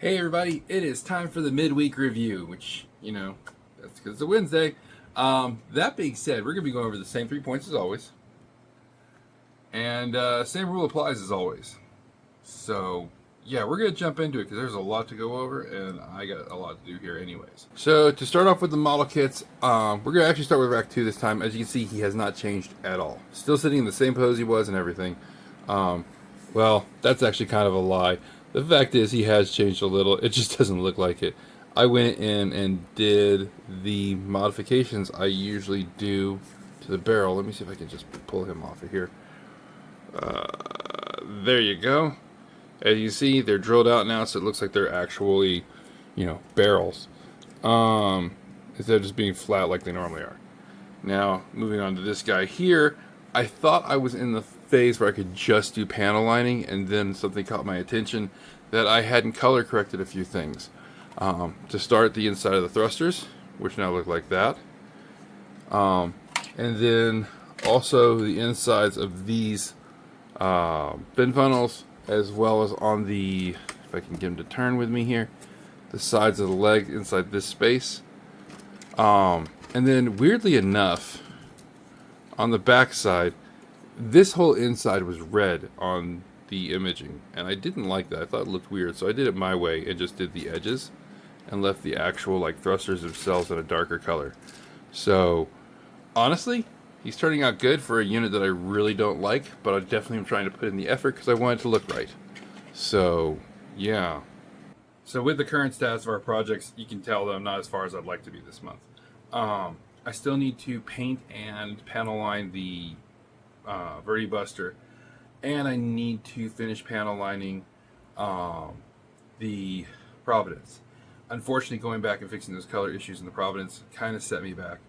Hey everybody, it is time for the midweek review, which, that's because it's a Wednesday. That being said, we're going to be going over the same 3 points as always. And same rule applies as always. So, yeah, we're going to jump into it because there's a lot to go over, and I got a lot to do here anyways. So, to start off with the model kits, we're going to actually start with Rack 2 this time. As you can see, he has not changed at all. Still sitting in the same pose he was and everything. Well, that's actually kind of a lie. The fact is he has changed a little. It just doesn't look like it. I went in and did the modifications I usually do to the barrel. Let me see if I can just pull him off of here. There you go. As you see, they're drilled out now, so it looks like they're actually, barrels. Instead of just being flat like they normally are. Now, moving on to this guy here, I thought I was in the phase where I could just do panel lining, and then something caught my attention that I hadn't color corrected a few things. To start, the inside of the thrusters, which now look like that. And then also the insides of these fin funnels, as well as on the, if I can get him to turn with me here, the sides of the leg inside this space. And then weirdly enough, on the back side, this whole inside was red on the imaging, and I didn't like that. I thought it looked weird, so I did it my way and just did the edges and left the actual thrusters themselves in a darker color. So honestly, he's turning out good for a unit that I really don't like, but I definitely am trying to put in the effort because I want it to look right. So yeah. So with the current status of our projects, you can tell that I'm not as far as I'd like to be this month. I still need to paint and panel line the Vertibuster, and I need to finish panel lining the Providence. Unfortunately, going back and fixing those color issues in the Providence kind of set me back,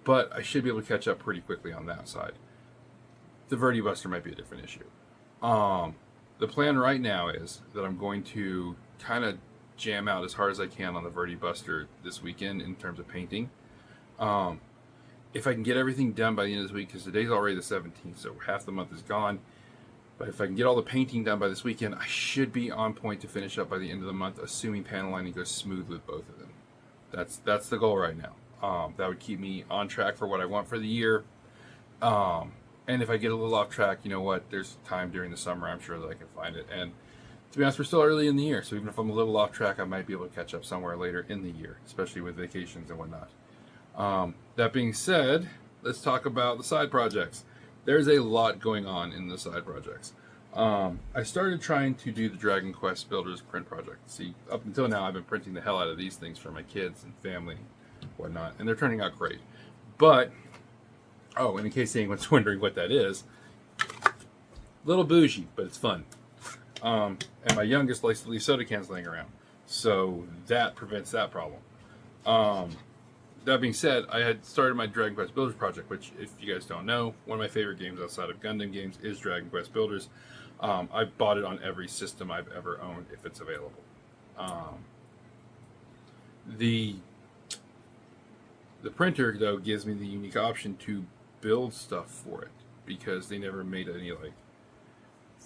but I should be able to catch up pretty quickly on that side. The Vertibuster might be a different issue. The plan right now is that I'm going to kind of jam out as hard as I can on the Vertibuster this weekend in terms of painting. If I can get everything done by the end of this week, because today's already the 17th, so half the month is gone. But if I can get all the painting done by this weekend, I should be on point to finish up by the end of the month, assuming panel lining goes smooth with both of them. That's the goal right now. That would keep me on track for what I want for the year. And if I get a little off track, you know what? There's time during the summer. I'm sure that I can find it. And to be honest, we're still early in the year, so even if I'm a little off track, I might be able to catch up somewhere later in the year, especially with vacations and whatnot. That being said, let's talk about the side projects. There's a lot going on in the side projects. I started trying to do the Dragon Quest Builders print project. See, up until now, I've been printing the hell out of these things for my kids and family and whatnot, and they're turning out great. But, and in case anyone's wondering what that is, little bougie, but it's fun. And my youngest likes to leave soda cans laying around, so that prevents that problem. That being said, I had started my Dragon Quest Builders project, which, if you guys don't know, one of my favorite games outside of Gundam games is Dragon Quest Builders. I've bought it on every system I've ever owned if it's available. The printer, though, gives me the unique option to build stuff for it, because they never made any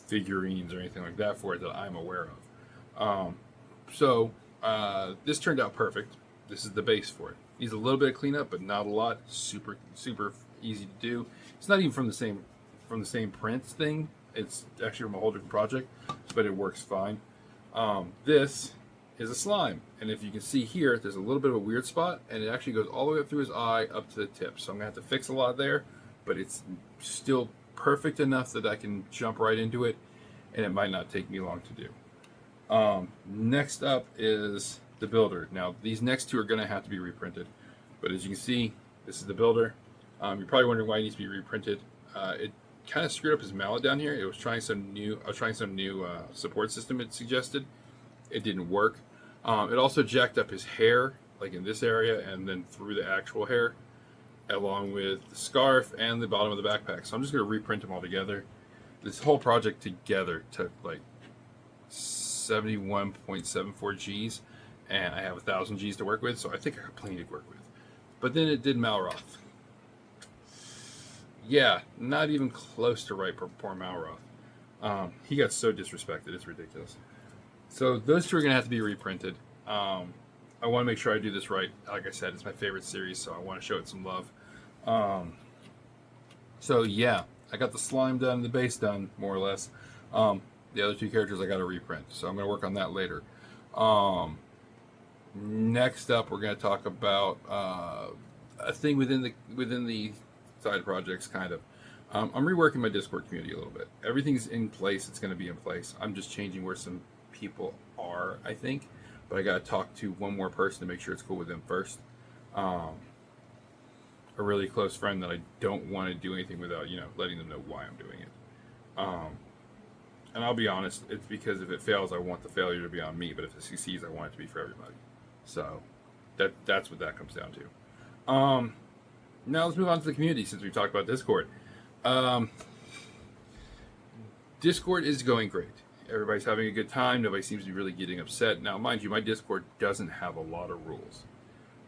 figurines or anything like that for it that I'm aware of. So this turned out perfect. This is the base for it. Needs a little bit of cleanup, but not a lot. Super easy to do. It's not even from the same prints thing. It's actually from a whole different project, but it works fine. This is a slime, and if you can see here, there's a little bit of a weird spot, and it actually goes all the way up through his eye up to the tip. So I'm gonna have to fix a lot there, but it's still perfect enough that I can jump right into it, and it might not take me long to do. Next up is the builder. Now, these next two are going to have to be reprinted, but as you can see, this is the builder. You're probably wondering why it needs to be reprinted. It kind of screwed up his mallet down here. I was trying some new support system it suggested. It didn't work. It also jacked up his hair, like in this area, and then through the actual hair, along with the scarf and the bottom of the backpack. So I'm just going to reprint them all together. This whole project together took 71.74 G's. And I have 1,000 G's to work with, so I think I got plenty to work with. But then it did Malroth. Yeah, not even close to right for poor Malroth. He got so disrespected, it's ridiculous. So those two are going to have to be reprinted. I want to make sure I do this right. Like I said, it's my favorite series, so I want to show it some love. So yeah, I got the slime done, the base done, more or less. The other two characters I got to reprint, so I'm going to work on that later. Next up, we're going to talk about a thing within the side projects, kind of. I'm reworking my Discord community a little bit. Everything's in place. It's going to be in place. I'm just changing where some people are, I think. But I got to talk to one more person to make sure it's cool with them first. A really close friend that I don't want to do anything without, letting them know why I'm doing it. And I'll be honest, it's because if it fails, I want the failure to be on me. But if it succeeds, I want it to be for everybody. So that's what that comes down to. Now let's move on to the community since we've talked about Discord. Discord is going great. Everybody's having a good time. Nobody seems to be really getting upset. Now, mind you, my Discord doesn't have a lot of rules.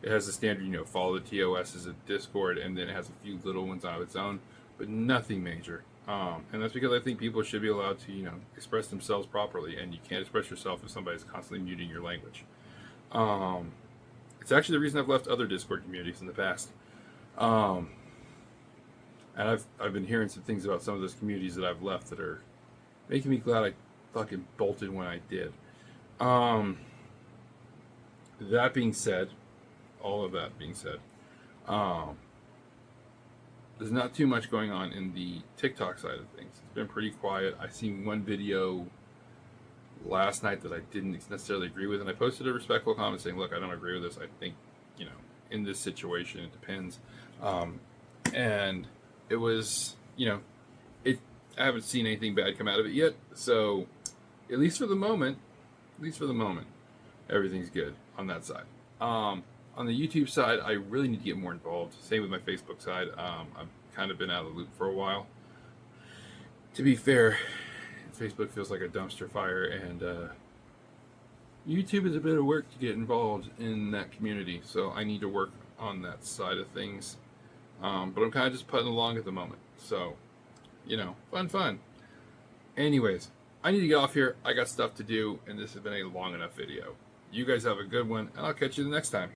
It has the standard, follow the TOS as a Discord, and then it has a few little ones on its own, but nothing major. And that's because I think people should be allowed to, express themselves properly, and you can't express yourself if somebody's constantly muting your language. It's actually the reason I've left other Discord communities in the past. And I've been hearing some things about some of those communities that I've left that are making me glad I fucking bolted when I did. That being said, all of that being said, there's not too much going on in the TikTok side of things. It's been pretty quiet. I seen one video last night that I didn't necessarily agree with, and I posted a respectful comment saying, look, I don't agree with this. I think, in this situation, it depends. And it was, I haven't seen anything bad come out of it yet. So at least for the moment, everything's good on that side. On the YouTube side, I really need to get more involved. Same with my Facebook side. I've kind of been out of the loop for a while. To be fair, Facebook feels like a dumpster fire, and YouTube is a bit of work to get involved in that community. So I need to work on that side of things. But I'm kind of just putting along at the moment. So, fun. Anyways, I need to get off here. I got stuff to do, and this has been a long enough video. You guys have a good one, and I'll catch you the next time.